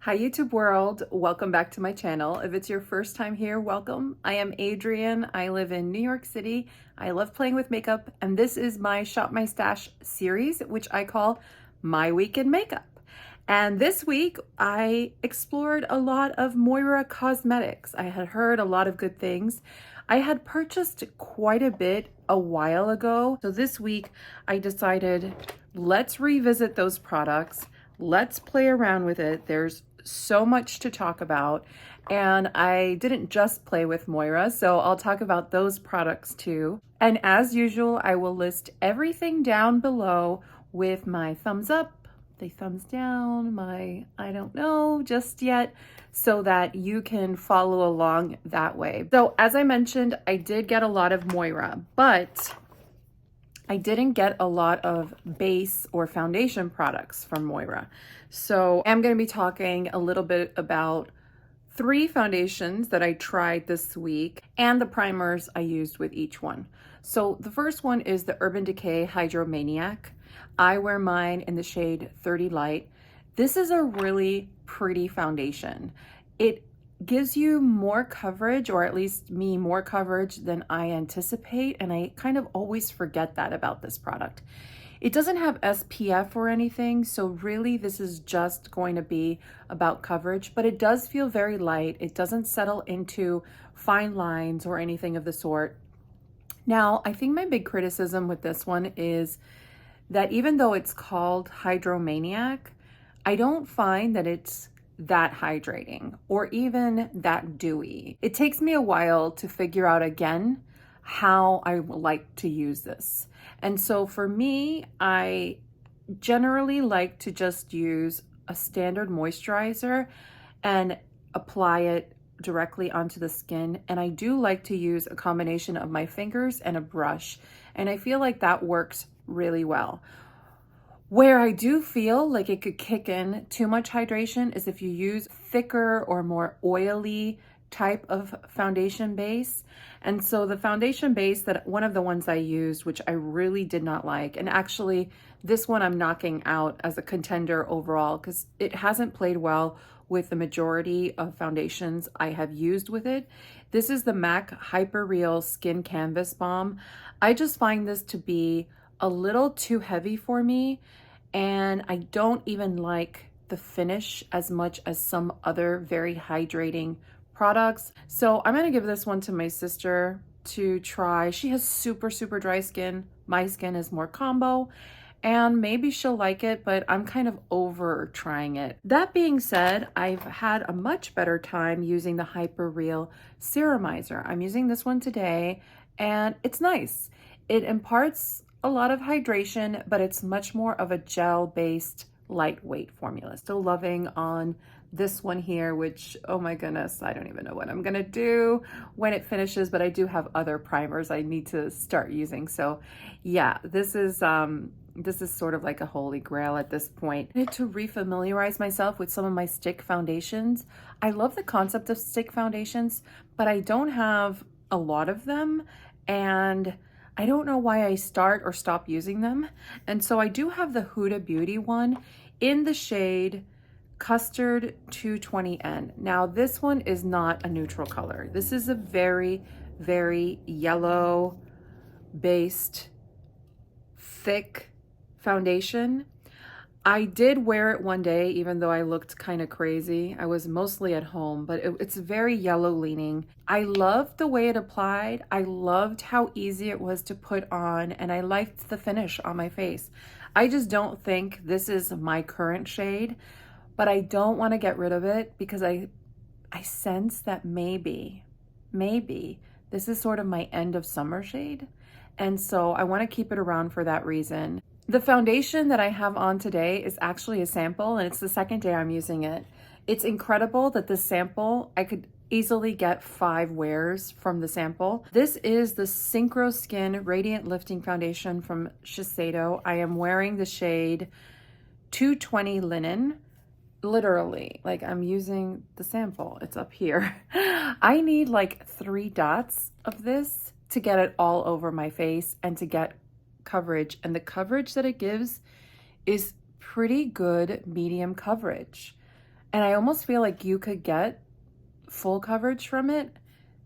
Hi YouTube world, welcome back to my channel. If it's your first time here, welcome. I am Adrienne, I live in New York City. I love playing with makeup, and this is my Shop My Stash series, which I call My Week in Makeup. And this week I explored a lot of Moira cosmetics. I had heard a lot of good things. I had purchased quite a bit a while ago. So this week I decided, let's revisit those products. Let's play around with it. There's so much to talk about, and I didn't just play with Moira, so I'll talk about those products too. And as usual, I will list everything down below with my thumbs up, the thumbs down, my I don't know just yet, so that you can follow along that way. So as I mentioned, I did get a lot of Moira, but I didn't get a lot of base or foundation products from Moira. So I'm going to be talking a little bit about 3 foundations that I tried this week and the primers I used with each one. So the first one is the Urban Decay Hydromaniac. I wear mine in the shade 30 Light. This is a really pretty foundation. It gives you more coverage, or at least me more coverage than I anticipate, and I kind of always forget that about this product. It doesn't have SPF or anything, so really this is just going to be about coverage, but it does feel very light. It doesn't settle into fine lines or anything of the sort. Now, I think my big criticism with this one is that even though it's called Hydromaniac, I don't find that it's that hydrating or even that dewy. It takes me a while to figure out again how I like to use this. And so for me, I generally like to just use a standard moisturizer and apply it directly onto the skin. And I do like to use a combination of my fingers and a brush. And I feel like that works really well. Where I do feel like it could kick in too much hydration is if you use thicker or more oily type of foundation base. And so the foundation base, that one of the ones I used, which I really did not like, and actually this one I'm knocking out as a contender overall because it hasn't played well with the majority of foundations I have used with it. This is the MAC Hyper Real Skin Canvas Balm. I just find this to be a little too heavy for me, and I don't even like the finish as much as some other very hydrating products. So I'm gonna give this one to my sister to try. She has super dry skin. My skin is more combo, and maybe she'll like it, but I'm kind of over trying it. That being said, I've had a much better time using the Hyper Real Serumizer. I'm using this one today, and it's nice. It imparts a lot of hydration, but it's much more of a gel-based lightweight formula. Still loving on this one here, which, oh my goodness, I don't even know what I'm gonna do when it finishes, but I do have other primers I need to start using. So yeah, this is sort of like a holy grail at this point. I need to refamiliarize myself with some of my stick foundations. I love the concept of stick foundations, but I don't have a lot of them, and I don't know why I start or stop using them. And so I do have the Huda Beauty one in the shade Custard 220N. Now this one is not a neutral color. This is a very yellow based thick foundation. I did wear it one day, even though I looked kind of crazy. I was mostly at home, but it's very yellow leaning. I loved the way it applied. I loved how easy it was to put on, and I liked the finish on my face. I just don't think this is my current shade, but I don't want to get rid of it because I sense that maybe this is sort of my end of summer shade. And so I want to keep it around for that reason. The foundation that I have on today is actually a sample, and it's the second day I'm using it. It's incredible that this sample, I could easily get 5 wears from the sample. This is the Synchro Skin Radiant Lifting Foundation from Shiseido. I am wearing the shade 220 Linen. Literally, like, I'm using the sample. It's up here. I need like 3 dots of this to get it all over my face and to get coverage, and the coverage that it gives is pretty good medium coverage. And I almost feel like you could get full coverage from it.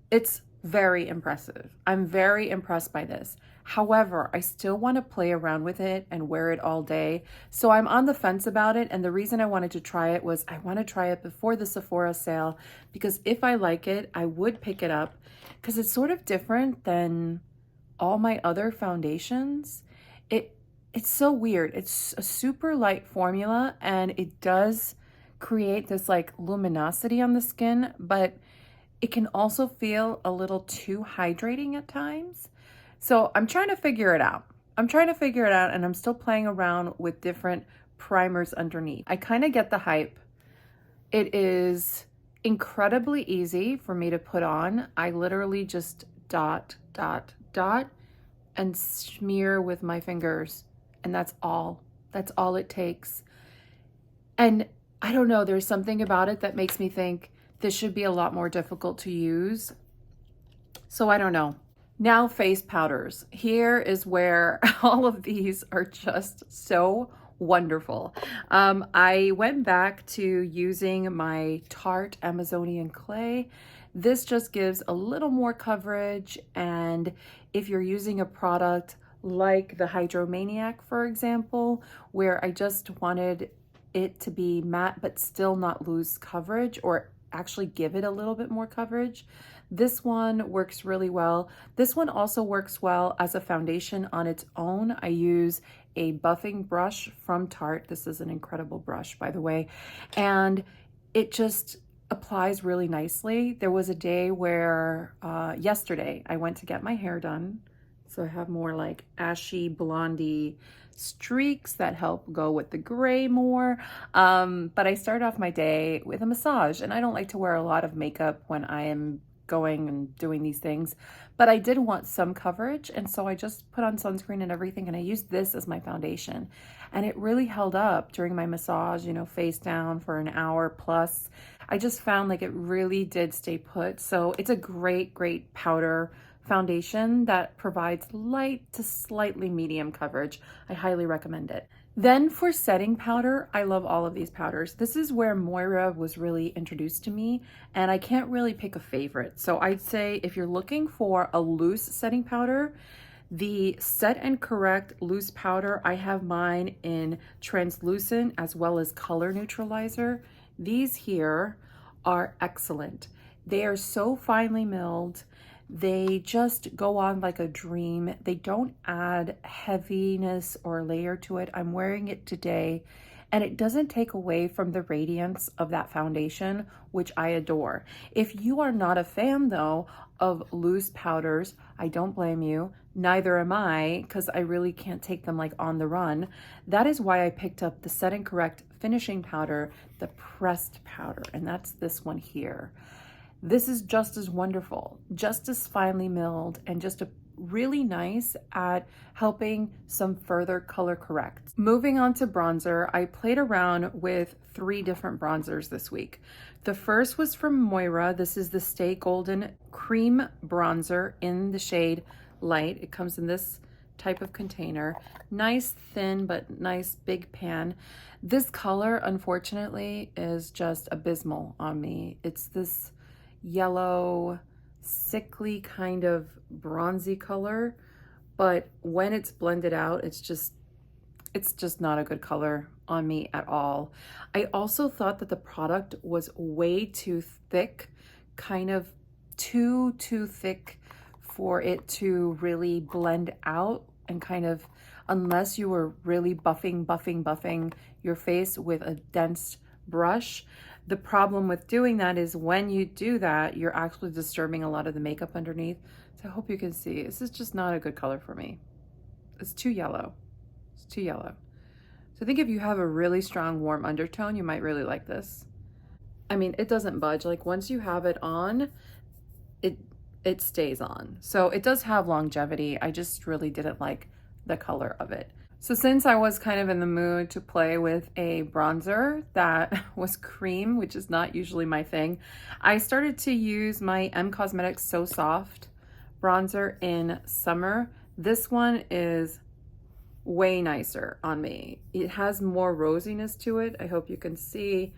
It's very impressive. I'm very impressed by this. However, I still want to play around with it and wear it all day. So I'm on the fence about it. And the reason I wanted to try it was I want to try it before the Sephora sale, because if I like it, I would pick it up because it's sort of different than all my other foundations. It's so weird. It's a super light formula and it does create this like luminosity on the skin, but it can also feel a little too hydrating at times. So I'm trying to figure it out. I'm trying to figure it out, and I'm still playing around with different primers underneath. I kind of get the hype. It is incredibly easy for me to put on. I literally just dot, dot, dot, and smear with my fingers. And that's all. That's all it takes. And I don't know, there's something about it that makes me think this should be a lot more difficult to use. So I don't know. Now face powders. Here is where all of these are just so wonderful. I went back to using my Tarte Amazonian clay. This just gives a little more coverage, and if you're using a product like the Hydromaniac, for example, where I just wanted it to be matte but still not lose coverage, or actually give it a little bit more coverage, this one works really well. This one also works well as a foundation on its own. I use a buffing brush from Tarte. This is an incredible brush, by the way, and it just applies really nicely. There was a day where yesterday I went to get my hair done. So I have more like ashy blondie streaks that help go with the gray more. But I started off my day with a massage, and I don't like to wear a lot of makeup when I am going and doing these things, but I did want some coverage, and so I just put on sunscreen and everything, and I used this as my foundation, and it really held up during my massage, you know, face down for an hour plus. I just found like it really did stay put. So it's a great powder foundation that provides light to slightly medium coverage. I highly recommend it. Then for setting powder, I love all of these powders. This is where Moira was really introduced to me, and I can't really pick a favorite. So I'd say if you're looking for a loose setting powder, the Set and Correct loose powder, I have mine in translucent as well as color neutralizer. These here are excellent. They are so finely milled. They just go on like a dream. They don't add heaviness or layer to it. I'm wearing it today, and it doesn't take away from the radiance of that foundation, which I adore. If you are not a fan though of loose powders, I don't blame you. Neither am I, because I really can't take them like on the run. That is why I picked up the Set and Correct finishing powder, the pressed powder, and that's this one here. This is just as wonderful, just as finely milled, and just a really nice at helping some further color correct. Moving on to bronzer, I played around with 3 different bronzers this week. The first was from Moira. This is the Stay Golden Cream Bronzer in the shade Light. It comes in this type of container. Nice thin, but nice big pan. This color, unfortunately, is just abysmal on me. It's this yellow, sickly kind of bronzy color, but when it's blended out, it's just not a good color on me at all. I also thought that the product was way too thick, kind of too thick for it to really blend out, and kind of, unless you were really buffing your face with a dense brush. The problem with doing that is when you do that, you're actually disturbing a lot of the makeup underneath. So I hope you can see, this is just not a good color for me. It's too yellow. It's too yellow. So I think if you have a really strong warm undertone, you might really like this. I mean, it doesn't budge. Like once you have it on, it stays on. So it does have longevity. I just really didn't like the color of it. So since I was kind of in the mood to play with a bronzer that was cream, which is not usually my thing, I started to use my M Cosmetics So Soft bronzer in Summer. This one is way nicer on me. It has more rosiness to it. I hope you can see.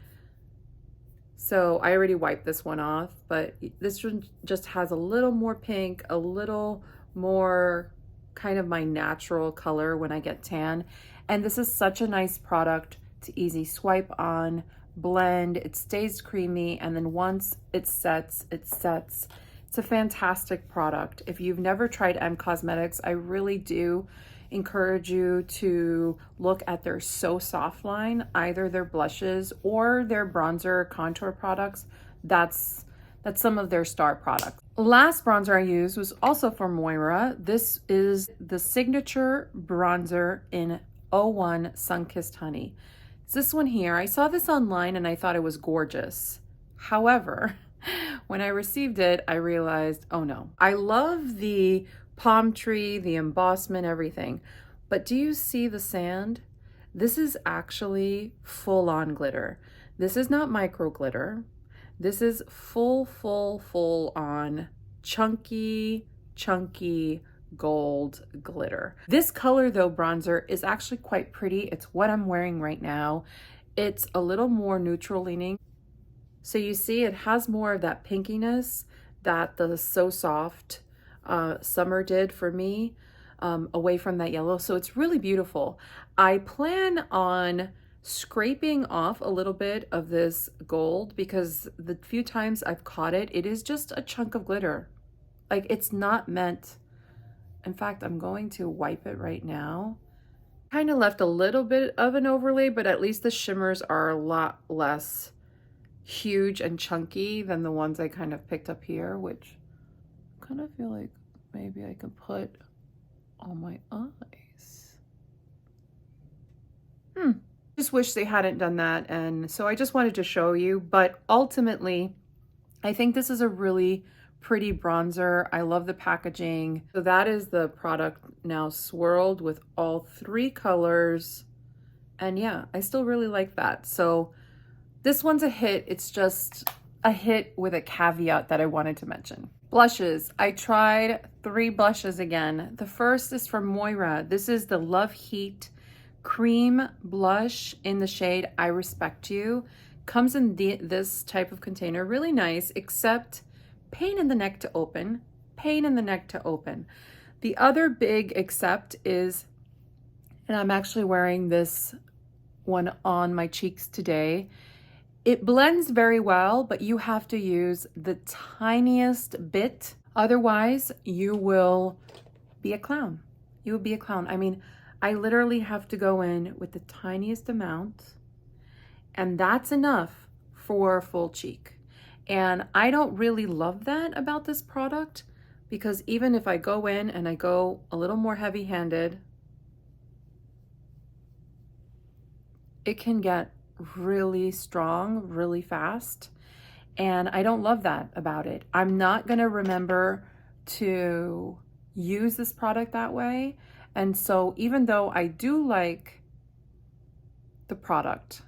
So I already wiped this one off, but this one just has a little more pink, a little more kind of my natural color when I get tan. And this is such a nice product to easy swipe on, blend, it stays creamy, and then once it sets, it sets. It's a fantastic product. If you've never tried M Cosmetics, I really do encourage you to look at their So Soft line, either their blushes or their bronzer contour products. That's some of their star products. Last bronzer I used was also from Moira. This is the Signature Bronzer in 01 Sunkissed Honey. It's this one here. I saw this online and I thought it was gorgeous. However, when I received it, I realized, oh no. I love the palm tree, the embossment, everything. But do you see the sand? This is actually full-on glitter. This is not micro glitter. This is full on chunky gold glitter. This color though, bronzer, is actually quite pretty. It's what I'm wearing right now. It's a little more neutral leaning. So you see it has more of that pinkiness that the So Soft Summer did for me, away from that yellow. So it's really beautiful. I plan on scraping off a little bit of this gold because the few times I've caught it, it is just a chunk of glitter. Like, it's not meant. In fact, I'm going to wipe it right now. Kind of left a little bit of an overlay, but at least the shimmers are a lot less huge and chunky than the ones I kind of picked up here, which I kind of feel like maybe I can put on my eyes. Just wish they hadn't done that, and so I just wanted to show you. But ultimately, I think this is a really pretty bronzer. I love the packaging. So that is the product now swirled with all 3 colors, and yeah, I still really like that. So this one's a hit. It's just a hit with a caveat that I wanted to mention. Blushes. I tried 3 blushes again. The first is from Moira. This is the Loveheat Cream Blush in the shade I Respect You. Comes in this type of container. Really nice, except pain in the neck to open. Pain in the neck to open. The other big except is, and I'm actually wearing this one on my cheeks today, it blends very well, but you have to use the tiniest bit. Otherwise, you will be a clown. You will be a clown. I mean, I literally have to go in with the tiniest amount, and that's enough for a full cheek. And I don't really love that about this product, because even if I go in and I go a little more heavy-handed, it can get really strong really fast, and I don't love that about it. I'm not gonna remember to use this product that way. And so even though I do like the product,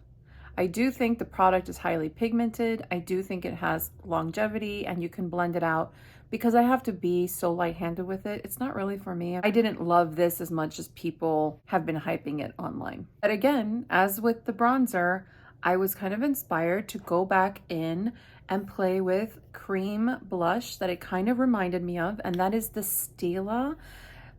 I do think the product is highly pigmented, I do think it has longevity and you can blend it out, because I have to be so light-handed with it, it's not really for me. I didn't love this as much as people have been hyping it online. But again, as with the bronzer, I was kind of inspired to go back in and play with cream blush that it kind of reminded me of, and that is the Stila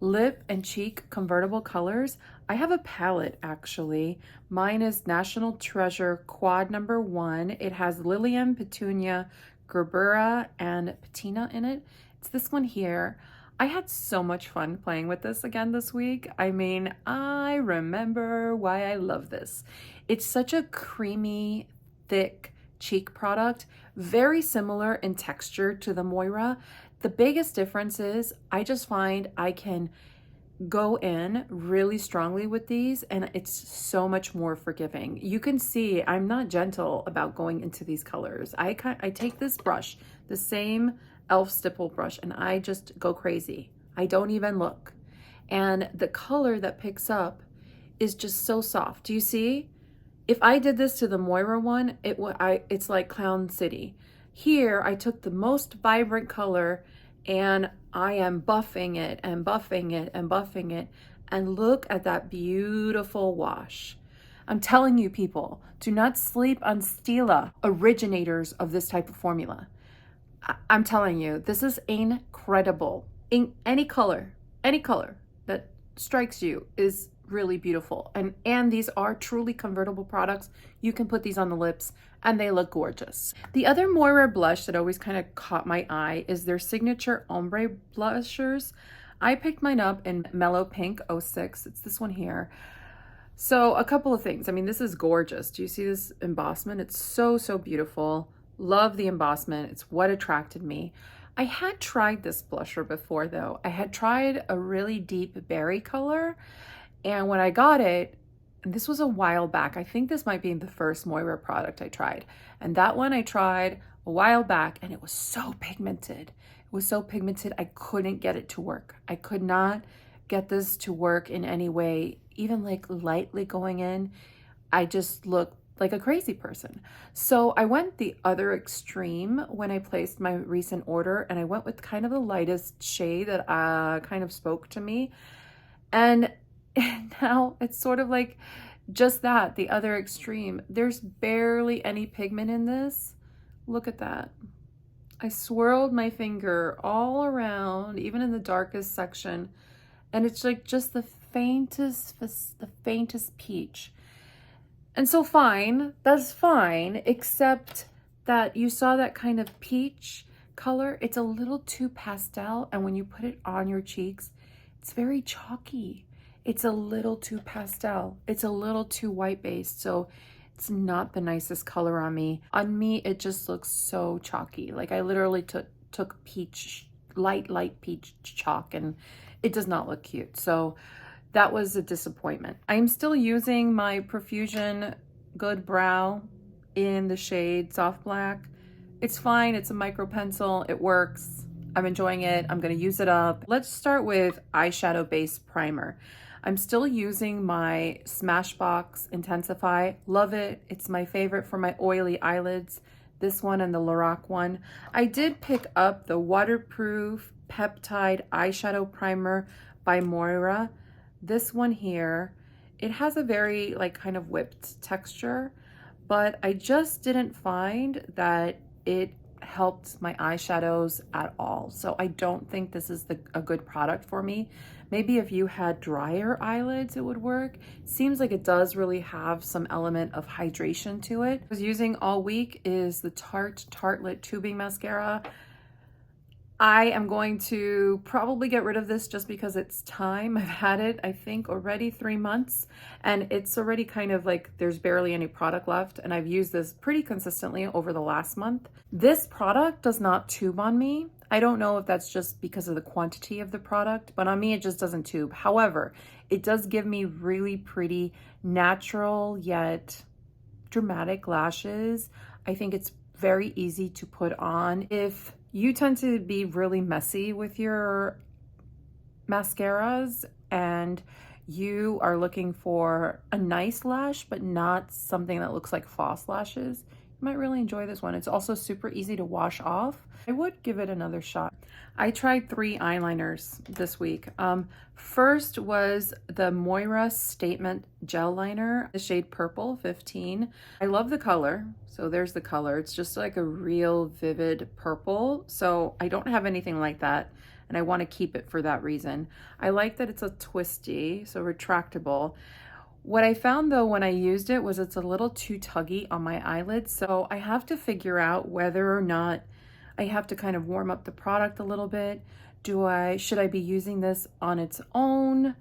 Lip and Cheek Convertible Colors. I have a palette actually. Mine is National Treasure Quad number 1. It has Lilian, Petunia, Gerbera, and Patina in it. It's this one here. I had so much fun playing with this again this week. I mean, I remember why I love this. It's such a creamy, thick cheek product, very similar in texture to the Moira. The biggest difference is I just find I can go in really strongly with these and it's so much more forgiving. You can see I'm not gentle about going into these colors. I take this brush, the same e.l.f. stipple brush, and I just go crazy. I don't even look. And the color that picks up is just so soft. Do you see? If I did this to the Moira one, it's like Clown City. Here, I took the most vibrant color and I am buffing it and buffing it and buffing it. And look at that beautiful wash. I'm telling you, people, do not sleep on Stila, originators of this type of formula. I'm telling you, this is incredible. In any color that strikes you is really beautiful. And these are truly convertible products. You can put these on the lips and they look gorgeous. The other Moira blush that always kind of caught my eye is their signature ombre blushers. I picked mine up in Mellow Pink 06. It's this one here. So a couple of things. I mean, this is gorgeous. Do you see this embossment? It's so, so beautiful. Love the embossment. It's what attracted me. I had tried this blusher before though. I had tried a really deep berry color, and when I got it, and this was a while back, I think this might be the first Moira product I tried, and that one I tried a while back, and it was so pigmented. It was so pigmented, I couldn't get it to work. I could not get this to work in any way, even like lightly going in. I just looked like a crazy person. So I went the other extreme when I placed my recent order, and I went with kind of the lightest shade that kind of spoke to me. And now it's sort of like just that, the other extreme. There's barely any pigment in this. Look at that. I swirled my finger all around, even in the darkest section, and it's like just the faintest peach. And so fine, that's fine, except that you saw that kind of peach color. It's a little too pastel, and when you put it on your cheeks, it's very chalky. It's a little too pastel. It's a little too white based, so it's not the nicest color on me. On me, it just looks so chalky. Like I literally took peach, light peach chalk, and it does not look cute. So that was a disappointment. I'm still using my Profusion Good Brow in the shade Soft Black. It's fine, it's a micro pencil, it works. I'm enjoying it, I'm gonna use it up. Let's start with eyeshadow base primer. I'm still using my Smashbox Intensify. Love it, it's my favorite for my oily eyelids. This one and the Lorac one. I did pick up the waterproof Peptide eyeshadow primer by Moira. This one here, it has a very like kind of whipped texture, but I just didn't find that it helped my eyeshadows at all. So I don't think this is a good product for me. Maybe if you had drier eyelids, it would work. Seems like it does really have some element of hydration to it. I was using all week is the Tarte Tartelette Tubing Mascara. I am going to probably get rid of this just because it's time. I've had it, I think, already 3 months, and it's already kind of like there's barely any product left, and I've used this pretty consistently over the last month. This product does not tube on me. I don't know if that's just because of the quantity of the product, but on me it just doesn't tube. However, it does give me really pretty, natural yet dramatic lashes. I think it's very easy to put on. If you tend to be really messy with your mascaras and you are looking for a nice lash but not something that looks like false lashes, you might really enjoy this one. It's also super easy to wash off. I would give it another shot. I tried 3 eyeliners this week. First was the Moira Statement Gel Liner, the shade Purple 15. I love the color. So there's the color. It's just like a real vivid purple. So I don't have anything like that, and I want to keep it for that reason. I like that it's a twisty, so retractable. What I found though when I used it was it's a little too tuggy on my eyelids. So I have to figure out whether or not I have to kind of warm up the product a little bit. Should I be using this on its own?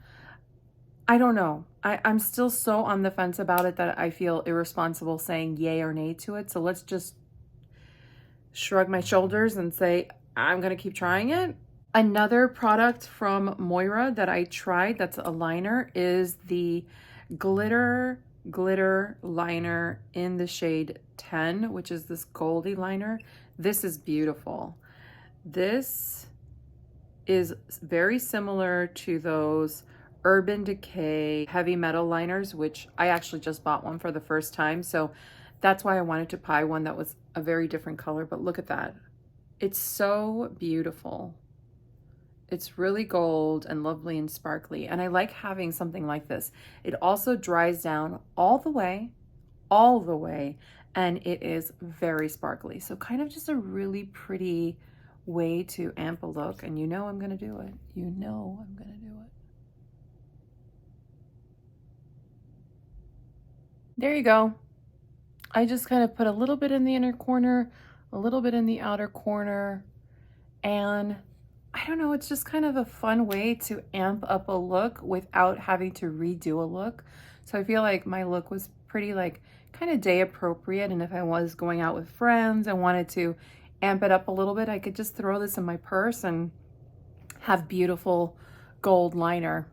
I don't know. I'm still so on the fence about it that I feel irresponsible saying yay or nay to it. So let's just shrug my shoulders and say, I'm gonna keep trying it. Another product from Moira that I tried that's a liner is the Glitter Liner in the shade 10, which is this goldy liner. This is beautiful. This is very similar to those Urban Decay heavy metal liners, which I actually just bought one for the first time. So that's why I wanted to buy one that was a very different color. But look at that. It's so beautiful. It's really gold and lovely and sparkly. And I like having something like this. It also dries down all the way, and it is very sparkly. So kind of just a really pretty way to amp a look. And you know I'm gonna do it. You know I'm gonna do it. There you go. I just kind of put a little bit in the inner corner, a little bit in the outer corner, and I don't know, it's just kind of a fun way to amp up a look without having to redo a look. So I feel like my look was pretty like kind of day appropriate, and if I was going out with friends and wanted to amp it up a little bit, I could just throw this in my purse and have beautiful gold liner.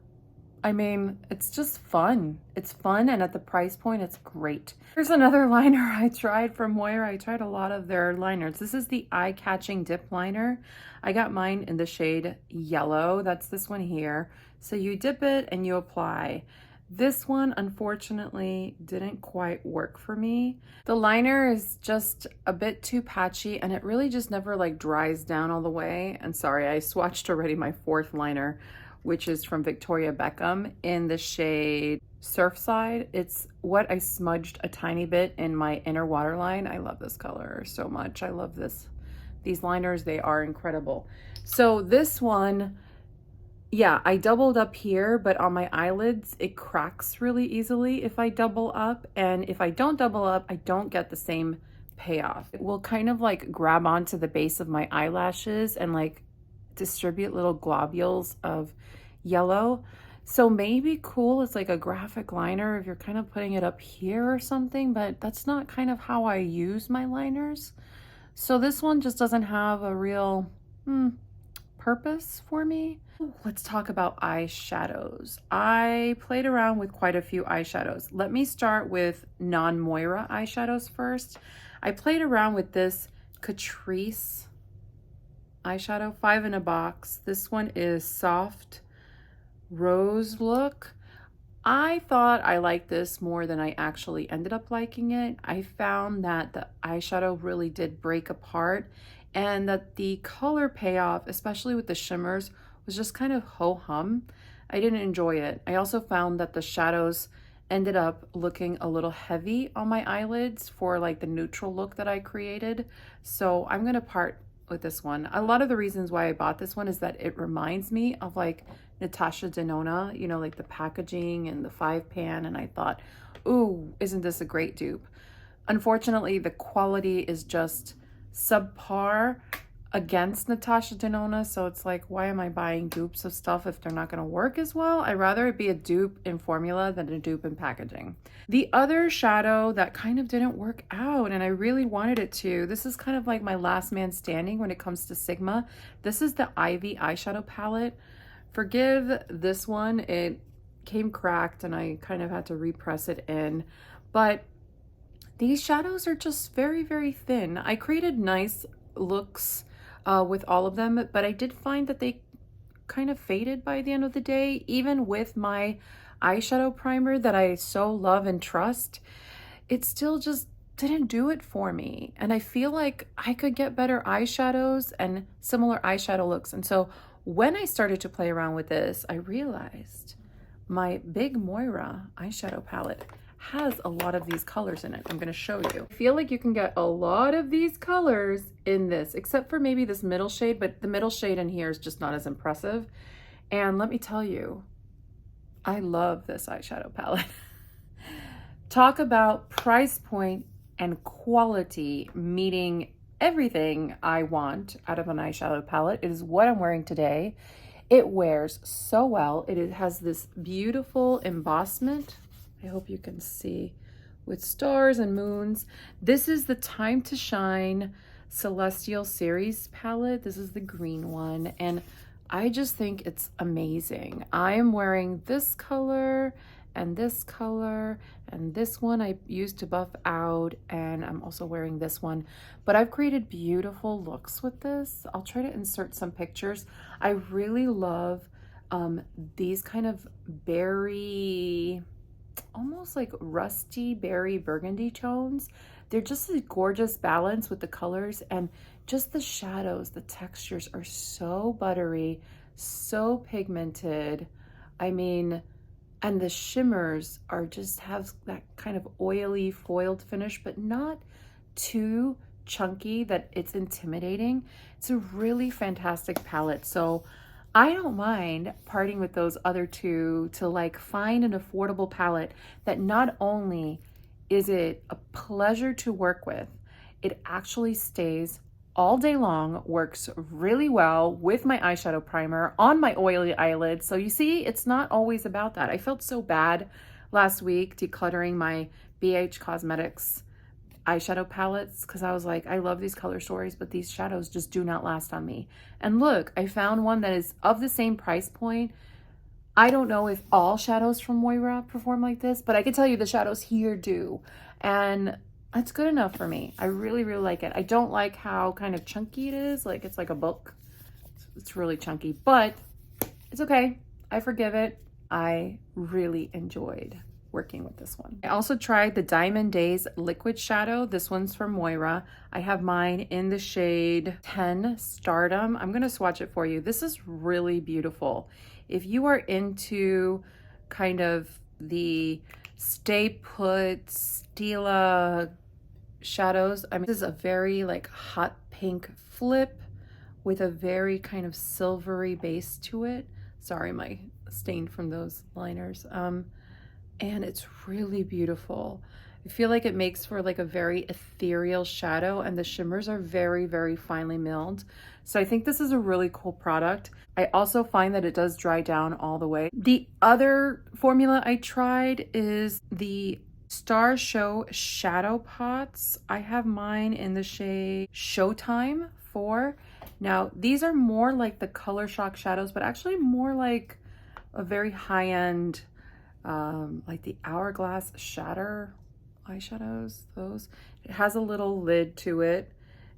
I mean, it's just fun. It's fun, and at the price point, it's great. Here's another liner I tried from Moira. I tried a lot of their liners. This is the Eye Catching Dip Liner. I got mine in the shade Yellow. That's this one here. So you dip it and you apply. This one, unfortunately, didn't quite work for me. The liner is just a bit too patchy, and it really just never like dries down all the way. And sorry, I swatched already my fourth liner, which is from Victoria Beckham in the shade Surfside. It's what I smudged a tiny bit in my inner waterline. I love this color so much. I love these liners, they are incredible. So this one, yeah, I doubled up here, but on my eyelids, it cracks really easily if I double up. And if I don't double up, I don't get the same payoff. It will kind of like grab onto the base of my eyelashes and like distribute little globules of yellow. So maybe cool, it's like a graphic liner if you're kind of putting it up here or something, but that's not kind of how I use my liners. So this one just doesn't have a real purpose for me. Let's talk about eyeshadows. I played around with quite a few eyeshadows. Let me start with non-Moira eyeshadows first. I played around with this Catrice eyeshadow, 5 in a box. This one is Soft Rose Look. I thought I liked this more than I actually ended up liking it. I found that the eyeshadow really did break apart, and that the color payoff, especially with the shimmers, was just kind of ho-hum. I didn't enjoy it. I also found that the shadows ended up looking a little heavy on my eyelids for like the neutral look that I created. So I'm gonna part with this one. A lot of the reasons why I bought this one is that it reminds me of like Natasha Denona, you know, like the packaging and the 5-pan, and I thought, ooh, isn't this a great dupe? Unfortunately, the quality is just subpar against Natasha Denona, so it's like, why am I buying dupes of stuff if they're not going to work as well? I'd rather it be a dupe in formula than a dupe in packaging. The other shadow that kind of didn't work out, and I really wanted it to, this is kind of like my last man standing when it comes to Sigma. This is the Ivy eyeshadow palette. Forgive this one, it came cracked and I kind of had to repress it in, but these shadows are just very, very thin. I created nice looks with all of them, but I did find that they kind of faded by the end of the day. Even with my eyeshadow primer that I so love and trust, it still just didn't do it for me. And I feel like I could get better eyeshadows and similar eyeshadow looks. And so when I started to play around with this, I realized my big Moira eyeshadow palette has a lot of these colors in it. I'm going to show you. I feel like you can get a lot of these colors in this, except for maybe this middle shade, but the middle shade in here is just not as impressive. And let me tell you, I love this eyeshadow palette. Talk about price point and quality meeting everything I want out of an eyeshadow palette. It is what I'm wearing today. It wears so well. It has this beautiful embossment. I hope you can see with stars and moons. This is the Time to Shine Celestial Series palette. This is the green one, and I just think it's amazing. I am wearing this color and this color, and this one I used to buff out, and I'm also wearing this one. But I've created beautiful looks with this. I'll try to insert some pictures. I really love these kind of berry, almost like rusty berry burgundy tones. They're just a gorgeous balance with the colors, and just the shadows, the textures are so buttery, so pigmented. I mean, and the shimmers are just have that kind of oily foiled finish, but not too chunky that it's intimidating. It's a really fantastic palette. So I don't mind parting with those other two to like find an affordable palette that not only is it a pleasure to work with, it actually stays all day long, works really well with my eyeshadow primer on my oily eyelids. So you see, it's not always about that. I felt so bad last week decluttering my BH Cosmetics eyeshadow palettes because I was like, I love these color stories, but these shadows just do not last on me. And look, I found one that is of the same price point. I don't know if all shadows from Moira perform like this, but I can tell you the shadows here do. And that's good enough for me. I really, really like it. I don't like how kind of chunky it is. Like it's like a book. It's really chunky, but it's okay. I forgive it. I really enjoyed working with this one. I also tried the Diamond Days liquid shadow. This one's from Moira. I have mine in the shade 10 Stardom. I'm gonna swatch it for you. This is really beautiful. If you are into kind of the stay put Stila shadows, I mean, this is a very like hot pink flip with a very kind of silvery base to it. Sorry, my stain from those liners. And it's really beautiful. I feel like it makes for like a very ethereal shadow, and the shimmers are very, very finely milled. So I think this is a really cool product. I also find that it does dry down all the way. The other formula I tried is the Star Show Shadow Pots. I have mine in the shade Showtime 4. Now, these are more like the Color Shock shadows, but actually more like a very high-end, like the Hourglass Shatter eyeshadows, those. It has a little lid to it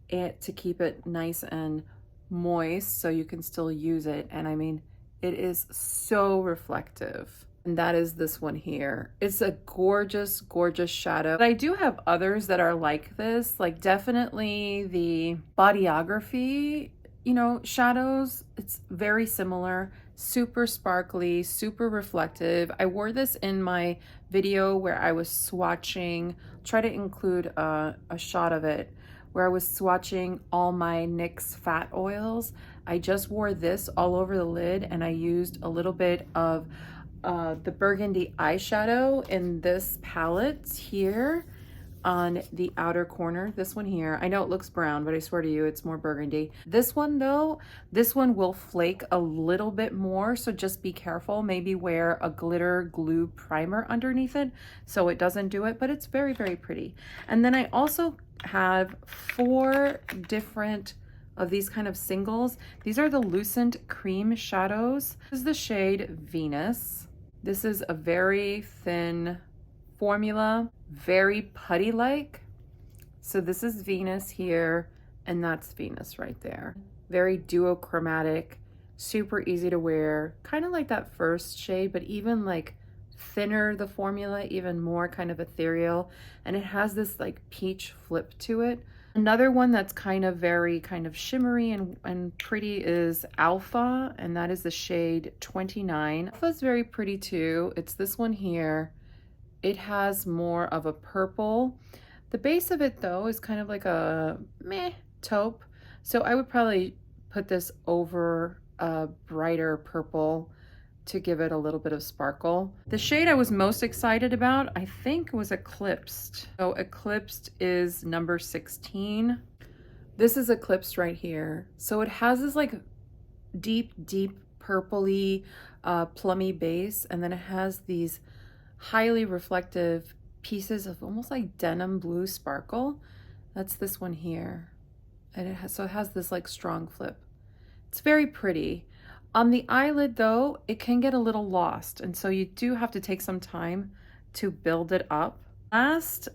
to keep it nice and moist so you can still use it. And I mean, it is so reflective. And that is this one here. It's a gorgeous, gorgeous shadow. But I do have others that are like this, like definitely the Bodyography, you know, shadows. It's very similar, super sparkly, super reflective. I wore this in my video where I was swatching, try to include a shot of it, where I was swatching all my NYX fat oils. I just wore this all over the lid, and I used a little bit of the burgundy eyeshadow in this palette here on the outer corner. This one here, I know it looks brown, but I swear to you it's more burgundy. This one though, this one will flake a little bit more, so just be careful. Maybe wear a glitter glue primer underneath it so it doesn't do it, but it's very, very pretty. And then I also have 4 different of these kind of singles. These are the Lucent Cream Shadows. This is the shade Venus. This is a very thin formula, very putty-like. So this is Venus here, and that's Venus right there. Very duochromatic, super easy to wear, kind of like that first shade, but even like thinner, the formula, even more kind of ethereal. And it has this like peach flip to it. Another one that's kind of very kind of shimmery and pretty is Alpha, and that is the shade 29. Alpha is very pretty too. It's this one here. It has more of a purple. The base of it though is kind of like a meh taupe. So I would probably put this over a brighter purple to give it a little bit of sparkle. The shade I was most excited about, I think, was Eclipsed. So Eclipsed is number 16. This is Eclipsed right here. So it has this like deep, deep purpley, plummy base, and then it has these highly reflective pieces of almost like denim blue sparkle. That's this one here. And it has this like strong flip. It's very pretty. On the eyelid though, it can get a little lost, and so you do have to take some time to build it up. Last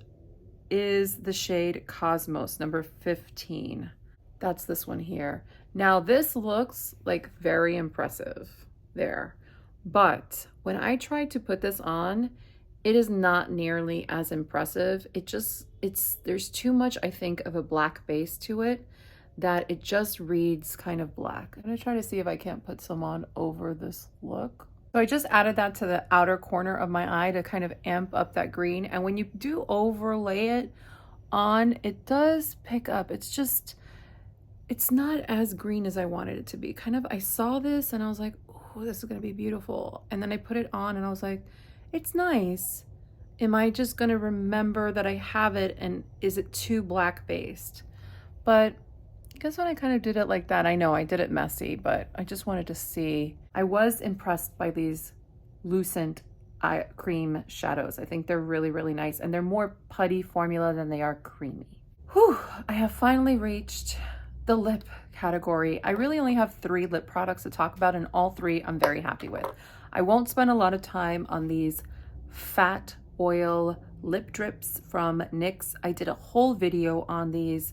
is the shade Cosmos, number 15. That's this one here. Now this looks like very impressive there, but when I tried to put this on, it is not nearly as impressive. There's too much, I think, of a black base to it that it just reads kind of black. I'm gonna try to see if I can't put some on over this look. So I just added that to the outer corner of my eye to kind of amp up that green. And when you do overlay it on, it does pick up. It's just, it's not as green as I wanted it to be. Kind of, I saw this and I was like, oh, this is gonna be beautiful. And then I put it on and I was like, it's nice. Am I just gonna remember that I have it, and is it too black based? But I guess when I kind of did it like that, I know I did it messy, but I just wanted to see. I was impressed by these Lucent eye cream shadows. I think they're really, really nice, and they're more putty formula than they are creamy. Whew, I have finally reached the lip category. I really only have 3 lip products to talk about, and all 3 I'm very happy with. I won't spend a lot of time on these fat oil lip drips from NYX. I did a whole video on these.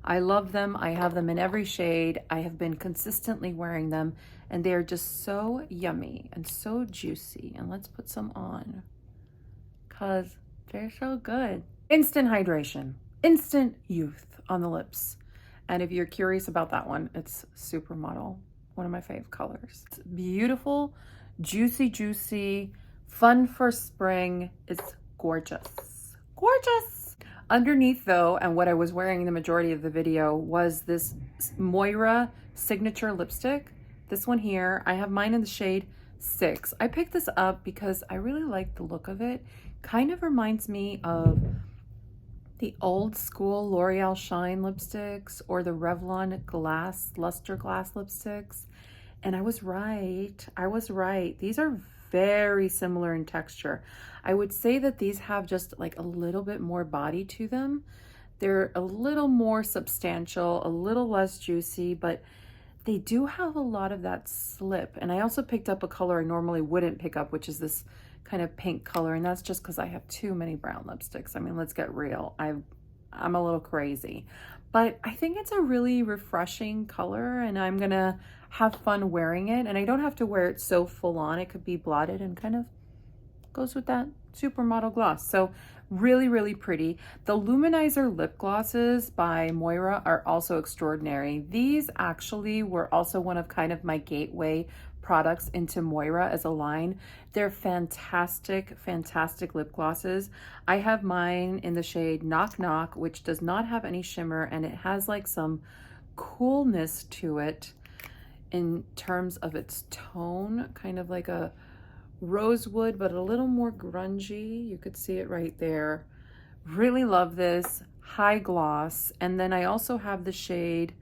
I love them. I have them in every shade. I have been consistently wearing them, and they're just so yummy and so juicy. And let's put some on because they're so good. Instant hydration, instant youth on the lips. And if you're curious about that one, it's Supermodel, one of my fave colors. It's beautiful, juicy, fun for spring. It's gorgeous, gorgeous. Underneath though, and what I was wearing the majority of the video, was this Moira signature lipstick. This one here, I have mine in the shade 6. I picked this up because I really like the look of it. Kind of reminds me of the old school L'Oreal Shine lipsticks or the Revlon glass, luster glass lipsticks. And I was right. These are very similar in texture. I would say that these have just like a little bit more body to them. They're a little more substantial, a little less juicy, but they do have a lot of that slip. And I also picked up a color I normally wouldn't pick up, which is this kind of pink color. And that's just because I have too many brown lipsticks. I mean, let's get real. I'm a little crazy, but I think it's a really refreshing color, and I'm gonna have fun wearing it. And I don't have to wear it so full on. It could be blotted and kind of goes with that Supermodel gloss. So really, really pretty. The Luminizer lip glosses by Moira are also extraordinary. These actually were also one of kind of my gateway products into Moira as a line. They're fantastic, fantastic lip glosses. I have mine in the shade Knock Knock, which does not have any shimmer, and it has like some coolness to it in terms of its tone, kind of like a rosewood, but a little more grungy. You could see it right there. Really love this. High gloss. And then I also have the shade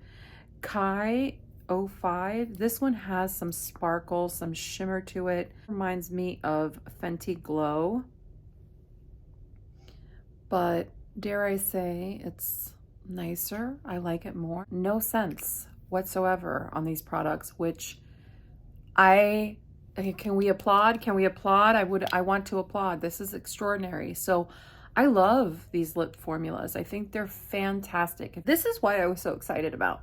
Kai 05. This one has some sparkle, some shimmer to it. Reminds me of Fenty Glow, but dare I say it's nicer. I like it more. No scents whatsoever on these products, which can we applaud? Can we applaud? I want to applaud. This is extraordinary. So I love these lip formulas. I think they're fantastic. This is why I was so excited about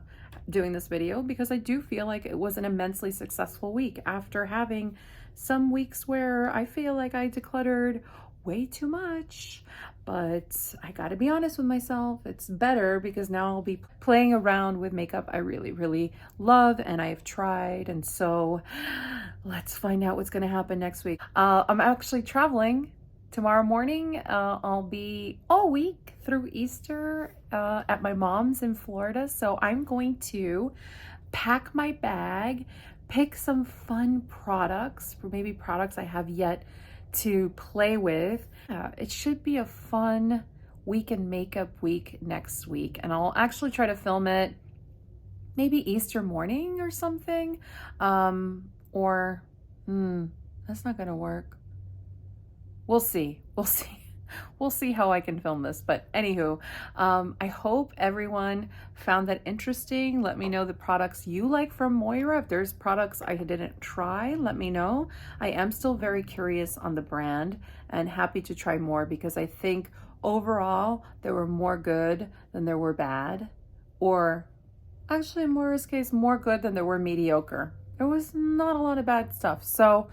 doing this video, because I do feel like it was an immensely successful week after having some weeks where I feel like I decluttered way too much. But I gotta be honest with myself, it's better because now I'll be playing around with makeup I really, really love and I've tried. And so let's find out what's gonna happen next week. I'm actually traveling tomorrow morning. I'll be all week through Easter at my mom's in Florida. So I'm going to pack my bag, pick some fun products, or maybe products I have yet to play with. It should be a fun week in makeup week next week, and I'll actually try to film it maybe Easter morning or something. That's not gonna work. We'll see. We'll see how I can film this. But anywho, I hope everyone found that interesting. Let me know the products you like from Moira. If there's products I didn't try, let me know. I am still very curious on the brand and happy to try more, because I think overall there were more good than there were bad, or actually in Moira's case, more good than there were mediocre. There was not a lot of bad stuff. So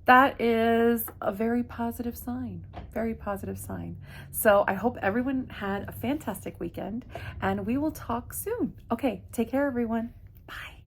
That is a very positive sign, very positive sign. So I hope everyone had a fantastic weekend and we will talk soon. Okay, take care everyone. Bye.